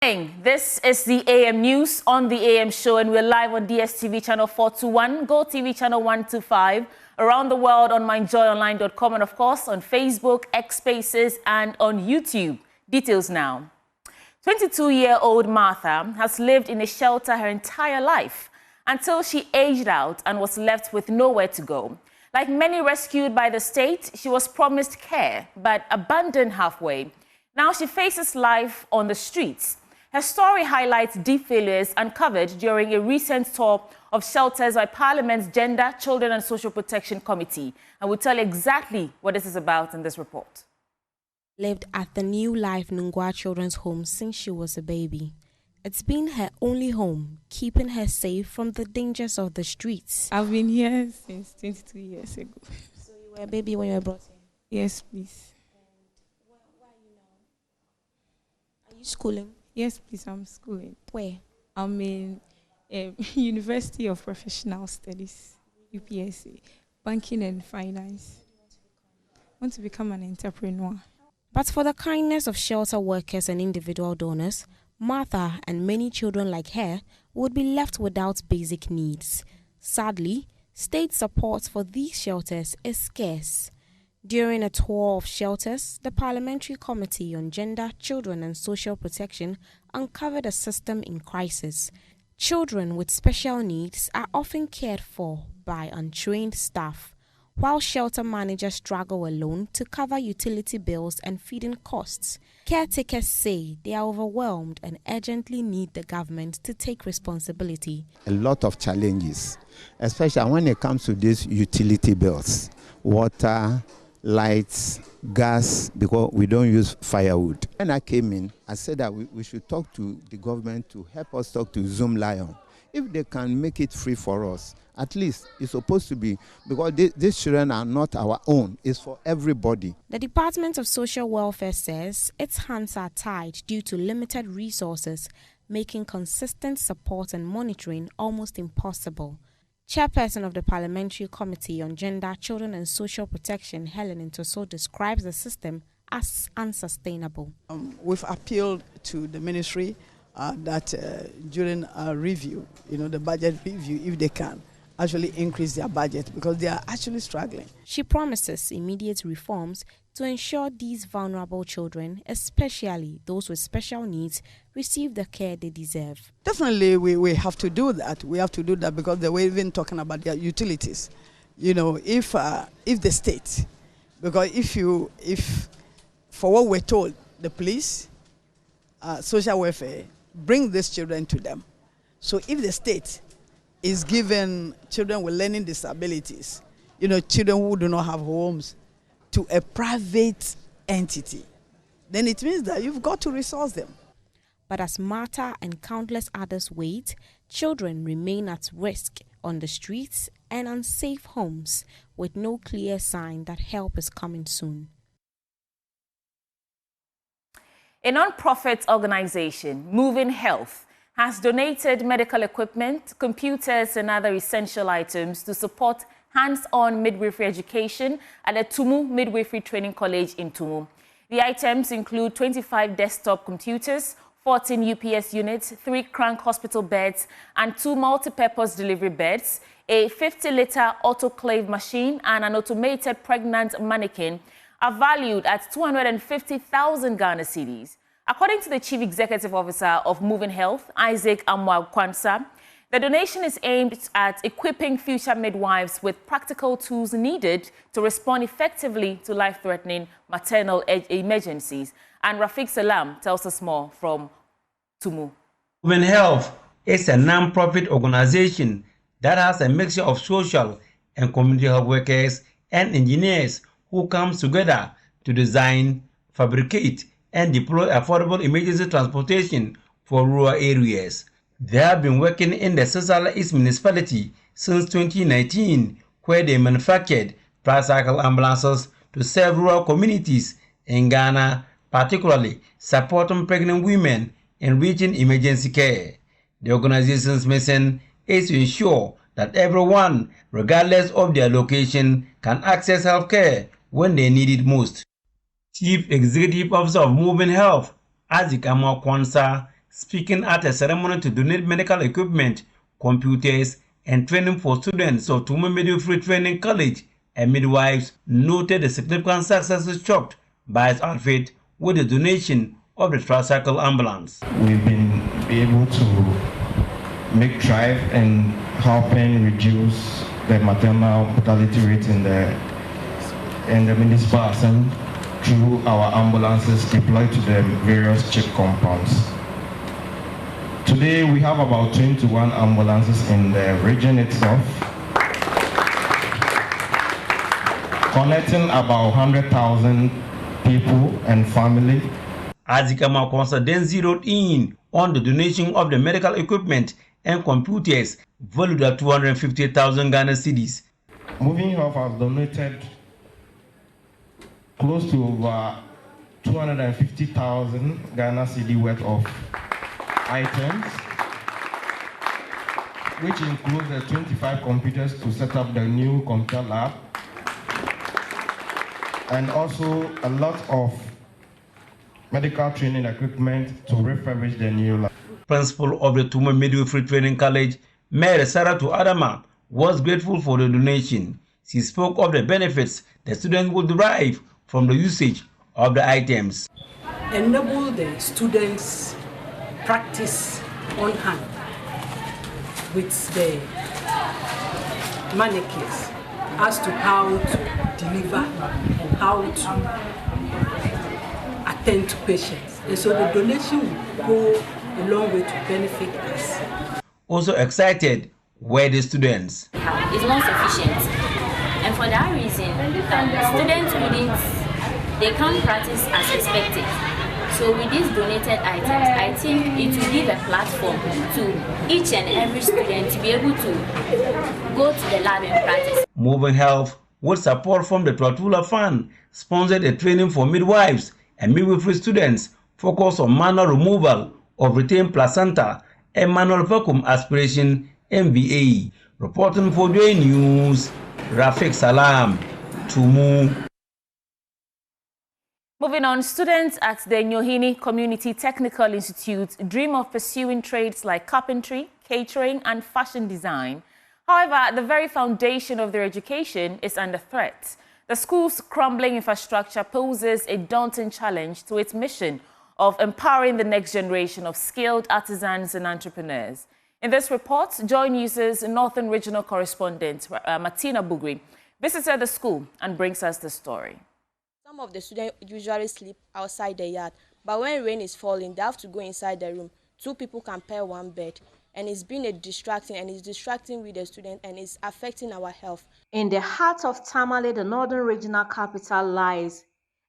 This is the AM News on the AM Show, and we're live on DSTV channel 421, Go TV channel 125, around the world on myjoyonline.com, and of course on Facebook, X Spaces, and on YouTube. Details now. 22-year-old Martha has lived in a shelter her entire life until she aged out and was left with nowhere to go. Like many rescued by the state, she was promised care but abandoned halfway. Now she faces life on the streets. Her story highlights deep failures uncovered during a recent tour of shelters by Parliament's Gender, Children and Social Protection Committee. And we'll tell you exactly what this is about in this report. Lived at the New Life Nungwa Children's Home since she was a baby. It's been her only home, keeping her safe from the dangers of the streets. I've been here since 22 years ago. So you were a baby when you were brought here? Yes, please. And where are you now? Are you schooling? Yes, please, I'm schooling. Where? I'm in University of Professional Studies, UPSC, Banking and Finance. I want to become an entrepreneur. But for the kindness of shelter workers and individual donors, Martha and many children like her would be left without basic needs. Sadly, state support for these shelters is scarce. During a tour of shelters, the Parliamentary Committee on Gender, Children and Social Protection uncovered a system in crisis. Children with special needs are often cared for by untrained staff, while shelter managers struggle alone to cover utility bills and feeding costs. Caretakers say they are overwhelmed and urgently need the government to take responsibility. A lot of challenges, especially when it comes to these utility bills, water, lights, gas, because we don't use firewood. When I came in, I said that we should talk to the government to help us talk to Zoom Lion. If they can make it free for us, at least it's supposed to be, because these children are not our own, it's for everybody. The Department of Social Welfare says its hands are tied due to limited resources, making consistent support and monitoring almost impossible. Chairperson of the Parliamentary Committee on Gender, Children and Social Protection, Helen Ntoso, describes the system as unsustainable. We've appealed to the ministry that during a review, the budget review, if they can, actually increase their budget because they are actually struggling. She promises immediate reforms to ensure these vulnerable children, especially those with special needs, receive the care they deserve. Definitely, we have to do that. We have to do that because they were even talking about their utilities. If the state, because if for what we're told, the police, social welfare, bring these children to them. So if the state is giving children with learning disabilities, children who do not have homes, to a private entity, then it means that you've got to resource them. But as Martha and countless others wait, children remain at risk on the streets and unsafe homes with no clear sign that help is coming soon. A non-profit organization, Moving Health, has donated medical equipment, computers and other essential items to support hands-on midwifery education at the Tumu Midwifery Training College in Tumu. The items include 25 desktop computers, 14 UPS units, 3 crank hospital beds and 2 multi-purpose delivery beds, a 50-liter autoclave machine and an automated pregnant mannequin are valued at 250,000 Ghana cedis. According to the Chief Executive Officer of Moving Health, Isaac Amwa-Kwansa, the donation is aimed at equipping future midwives with practical tools needed to respond effectively to life-threatening maternal emergencies. And Rafiq Salam tells us more from Tumu. Moving Health is a non-profit organization that has a mixture of social and community health workers and engineers who come together to design, fabricate, and deploy affordable emergency transportation for rural areas. They have been working in the Sosala East municipality since 2019, where they manufactured tricycle ambulances to serve rural communities in Ghana, particularly supporting pregnant women in reaching emergency care. The organization's mission is to ensure that everyone, regardless of their location, can access health care when they need it most. Chief Executive Officer of Moving Health, Isaac Amwa-Kwansa, speaking at a ceremony to donate medical equipment, computers, and training for students of Tuma Midwifery Training College and midwives, noted the significant successes chalked by its outfit with the donation of the tricycle ambulance. We've been able to make strides in helping reduce the maternal mortality rate in the municipal assembly through our ambulances deployed to the various check compounds. Today we have about 21 ambulances in the region itself, connecting about 100,000 people and family. Azikama Council then zeroed in on the donation of the medical equipment and computers valued at 250,000 Ghana cedis. Moving Health has donated close to over 250,000 Ghana cedi worth of items, which includes the 25 computers to set up the new computer lab, and also a lot of medical training equipment to refurbish the new lab. Principal of the Tuma Midwifery Training College, Mary Saratu Adama, was grateful for the donation. She spoke of the benefits the students will derive from the usage of the items. Enable the students practice on hand with the mannequins as to how to deliver and how to attend to patients. And so the donation will go a long way to benefit us. Also excited were the students. It's not sufficient, and for that reason, students they can't practice as expected. So with these donated items, I think it will give a platform to each and every student to be able to go to the lab and practice. Moving Health, with support from the Twatula Fund, sponsored a training for midwives and midwifery students focused on manual removal of retained placenta and manual vacuum aspiration MVA. Reporting for Joy News, Rafiq Salam, Tumu. Moving on, students at the Nyohini Community Technical Institute dream of pursuing trades like carpentry, catering, and fashion design. However, the very foundation of their education is under threat. The school's crumbling infrastructure poses a daunting challenge to its mission of empowering the next generation of skilled artisans and entrepreneurs. In this report, Joy News' Northern Regional Correspondent, Martina Bugri, visited the school and brings us the story. Some of the students usually sleep outside the yard, but when rain is falling, they have to go inside the room. Two people can pair one bed, and it's been it's distracting with the student, and it's affecting our health. In the heart of Tamale, the northern regional capital, lies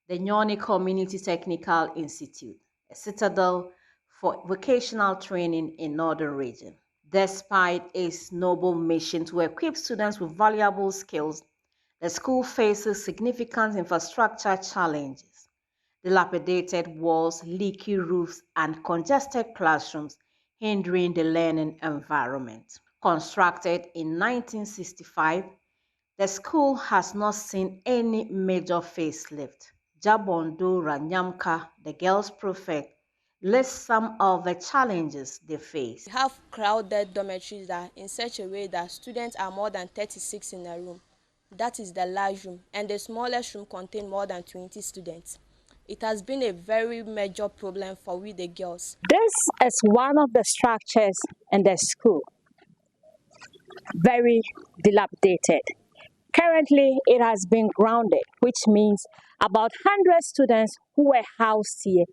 the Nyohini Community Technical Institute, a citadel for vocational training in northern region. Despite its noble mission to equip students with valuable skills, the school faces significant infrastructure challenges. Dilapidated walls, leaky roofs, and congested classrooms hindering the learning environment. Constructed in 1965, the school has not seen any major facelift. Jabondo Ranyamka, the girls' prefect, lists some of the challenges they face. We have crowded dormitories that in such a way that students are more than 36 in a room. That is the large room, and the smallest room contains more than 20 students. It has been a very major problem for we the girls. This is one of the structures in the school, very dilapidated. Currently, it has been grounded, which means about 100 students who were housed here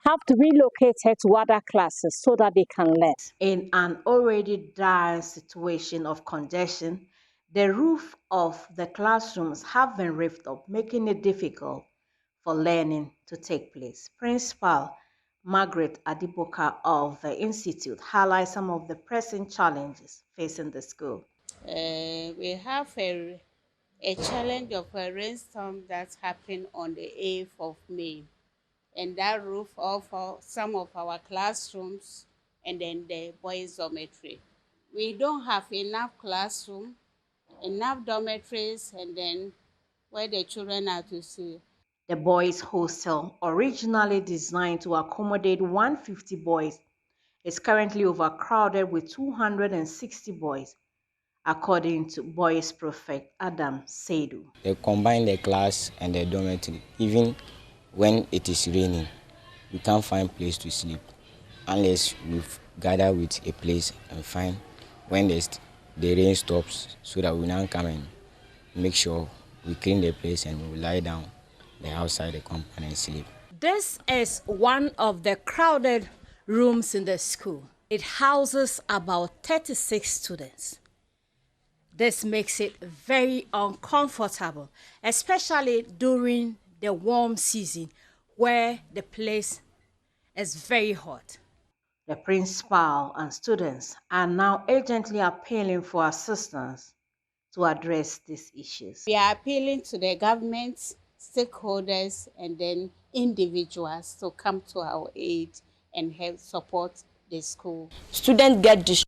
have to relocate to other classes so that they can learn. In an already dire situation of congestion, the roof of the classrooms have been ripped up, making it difficult for learning to take place. Principal Margaret Adiboka of the Institute highlights some of the pressing challenges facing the school. We have a challenge of a rainstorm that happened on the 8th of May. And that roof off some of our classrooms and then the boys' dormitory. We don't have enough classroom, enough dormitories, and then where the children are to see. The boys' hostel, originally designed to accommodate 150 boys, is currently overcrowded with 260 boys, according to boys prefect Adam Seidu. They combine the class and the dormitory. Even when it is raining, we can't find place to sleep unless we gather with a place and find when the rain stops so that we now come and make sure we clean the place and we lie down outside the compound and sleep. This is one of the crowded rooms in the school. It houses about 36 students. This makes it very uncomfortable, especially during the warm season where the place is very hot. The principal and students are now urgently appealing for assistance to address these issues. We are appealing to the government, stakeholders, and then individuals to come to our aid and help support the school. Students get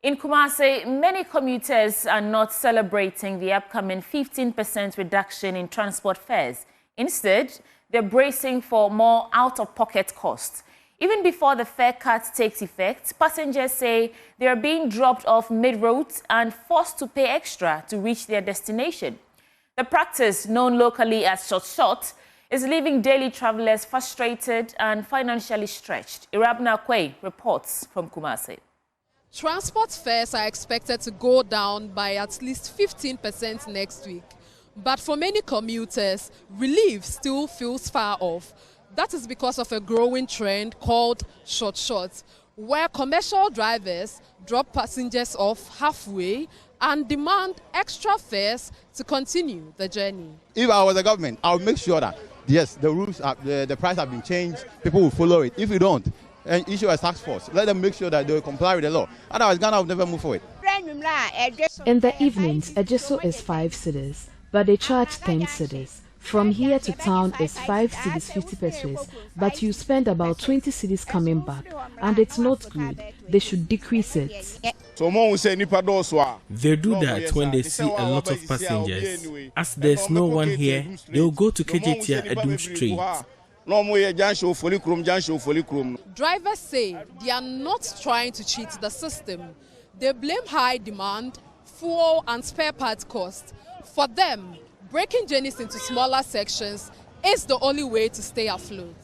In Kumasi, many commuters are not celebrating the upcoming 15% reduction in transport fares. Instead, they're bracing for more out-of-pocket costs. Even before the fare cut takes effect, passengers say they are being dropped off mid-road and forced to pay extra to reach their destination. The practice, known locally as short, is leaving daily travelers frustrated and financially stretched. Irabna Kwei reports from Kumasi. Transport fares are expected to go down by at least 15% next week. But for many commuters, relief still feels far off. That is because of a growing trend called short, where commercial drivers drop passengers off halfway and demand extra fares to continue the journey. If I was the government, I would make sure that, yes, the rules, the price have been changed, people will follow it. If you don't, and issue a task force. Let them make sure that they comply with the law. Otherwise, Ghana will never move forward. In the evenings, Ejiso is 5 cedis, but they charge 10 cedis. From here to town is 5 cedis 50 pesos, but you spend about 20 cedis coming back, and it's not good. They should decrease it. They do that when they see a lot of passengers. As there's no one here, they'll go to Kejetia Edum Street. Drivers say they are not trying to cheat the system. They blame high demand, fuel and spare parts cost. For them, breaking journeys into smaller sections is the only way to stay afloat.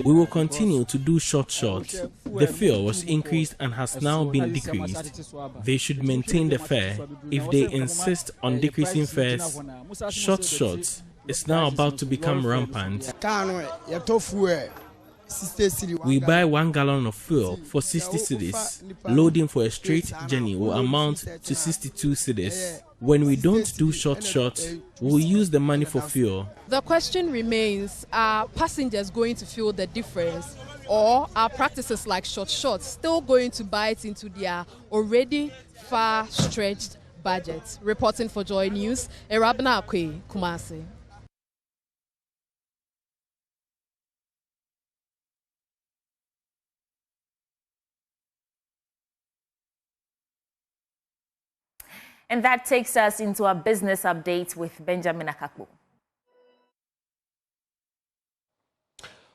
We will continue to do short. The fare was increased and has now been decreased. They should maintain the fare. If they insist on decreasing fares, short is now about to become rampant. We buy 1 gallon of fuel for 60 cedis. Loading for a straight journey will amount to 62 cedis. When we don't do short, we'll use the money for fuel. The question remains, are passengers going to feel the difference? Or are practices like short still going to bite into their already far-stretched budgets? Reporting for Joy News, Erabna Akwe, Kumasi. And that takes us into our business update with Benjamin Akakpo.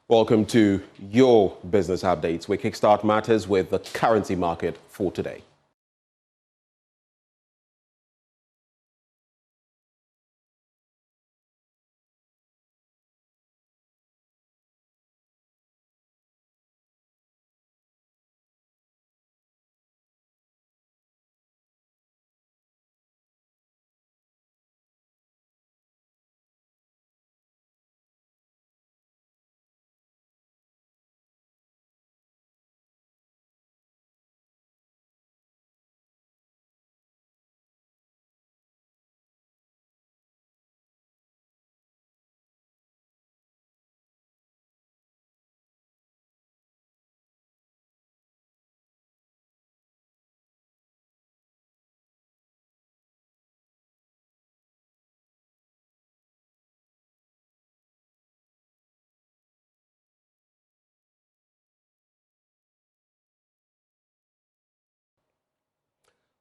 Welcome to your business updates. We kickstart matters with the currency market for today.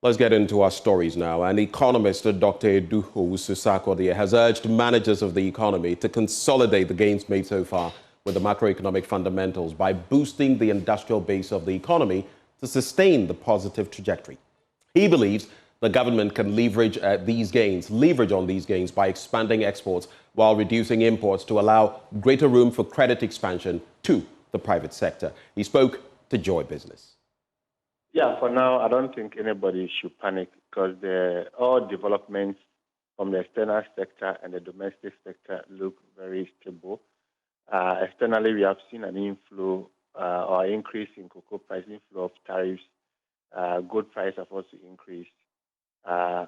Let's get into our stories now. An economist, Dr. Eduho Susakode, has urged managers of the economy to consolidate the gains made so far with the macroeconomic fundamentals by boosting the industrial base of the economy to sustain the positive trajectory. He believes the government can leverage on these gains by expanding exports while reducing imports to allow greater room for credit expansion to the private sector. He spoke to Joy Business. Yeah, for now, I don't think anybody should panic because all developments from the external sector and the domestic sector look very stable. Externally, we have seen an inflow or increase in cocoa price, inflow of tariffs. Gold price have also increased. I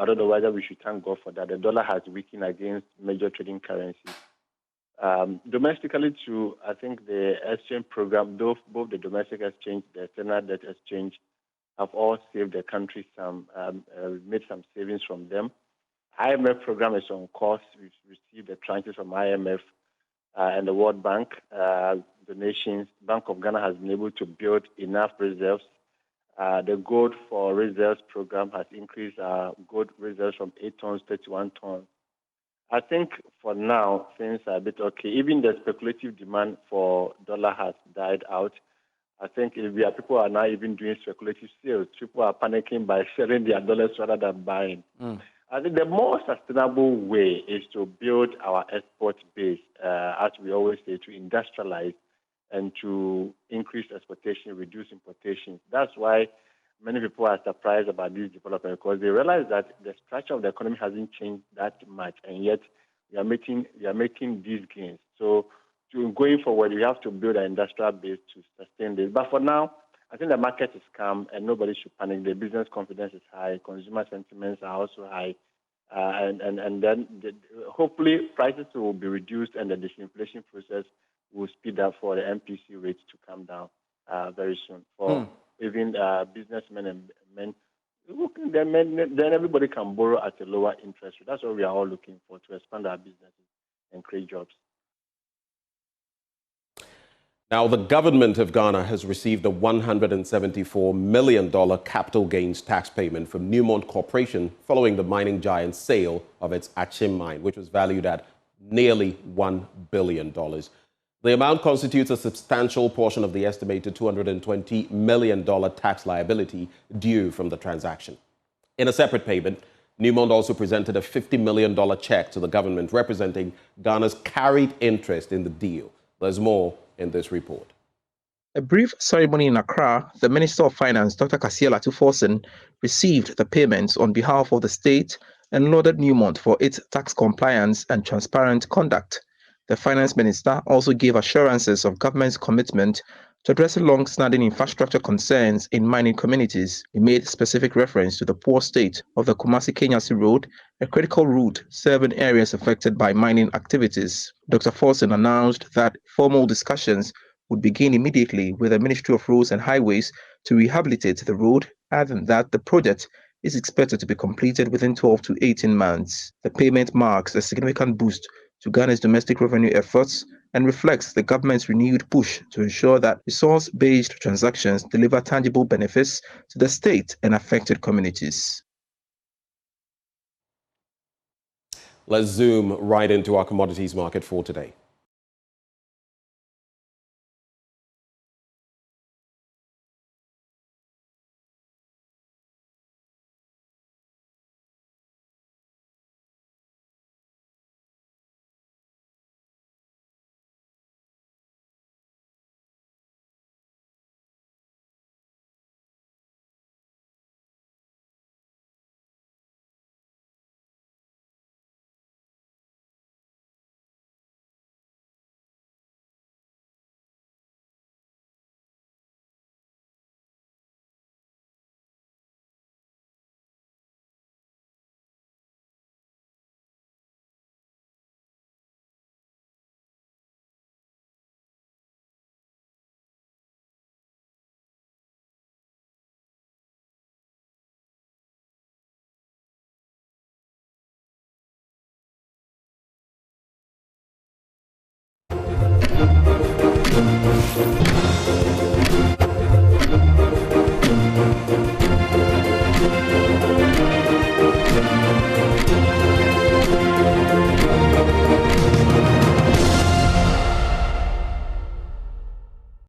don't know whether we should thank God for that. The dollar has weakened against major trading currencies. Domestically, too, I think the exchange program, both the domestic exchange, the external debt exchange, have all saved the country made some savings from them. IMF program is on course. We've received the tranches from IMF and the World Bank donations. Bank of Ghana has been able to build enough reserves. The gold for reserves program has increased gold reserves from 8 tons to 31 tons. I think for now, things are a bit okay. Even the speculative demand for dollar has died out. I think people are now even doing speculative sales. People are panicking by selling their dollars rather than buying. I think the more sustainable way is to build our export base, as we always say, to industrialize and to increase exportation, reduce importation. That's why many people are surprised about this development because they realize that the structure of the economy hasn't changed that much, and yet we are making these gains. So, going forward, we have to build an industrial base to sustain this. But for now, I think the market is calm, and nobody should panic. The business confidence is high, consumer sentiments are also high, and then hopefully prices will be reduced, and the disinflation process will speed up for the MPC rates to come down very soon. For even businessmen and men, then everybody can borrow at a lower interest rate. That's what we are all looking for, to expand our businesses and create jobs. Now, the government of Ghana has received a $174 million capital gains tax payment from Newmont Corporation following the mining giant's sale of its Achim mine, which was valued at nearly $1 billion. The amount constitutes a substantial portion of the estimated $220 million tax liability due from the transaction. In a separate payment, Newmont also presented a $50 million check to the government representing Ghana's carried interest in the deal. There's more in this report. A brief ceremony in Accra, the Minister of Finance, Dr. Kasiela Tuforsen, received the payments on behalf of the state and lauded Newmont for its tax compliance and transparent conduct. The Finance Minister also gave assurances of government's commitment to addressing long-standing infrastructure concerns in mining communities. He made specific reference to the poor state of the Kumasi-Kenyasi Road, a critical route serving areas affected by mining activities. Dr. Forsen announced that formal discussions would begin immediately with the Ministry of Roads and Highways to rehabilitate the road, adding that the project is expected to be completed within 12 to 18 months. The payment marks a significant boost to Ghana's domestic revenue efforts and reflects the government's renewed push to ensure that resource-based transactions deliver tangible benefits to the state and affected communities. Let's zoom right into our commodities market for today.